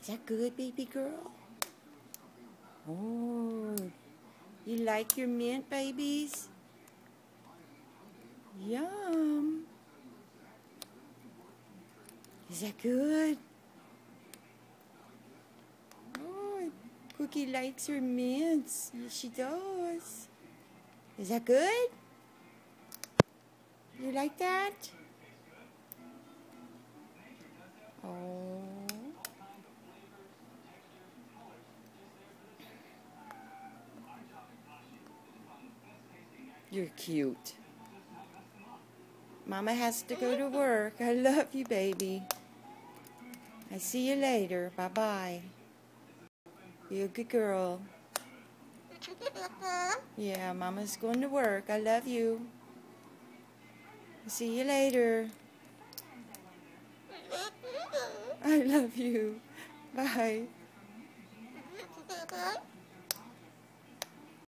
Is that good, baby girl? Oh, you like your mint, babies? Yum. Is that good? Oh, Cookie likes her mints. Yes, she does. Is that good? You like that? Oh. You're cute. Mama has to go to work. I love you, baby. I see you later. Bye-bye. Be a good girl. Yeah, Mama's going to work. I love you. See you later. I love you. Bye.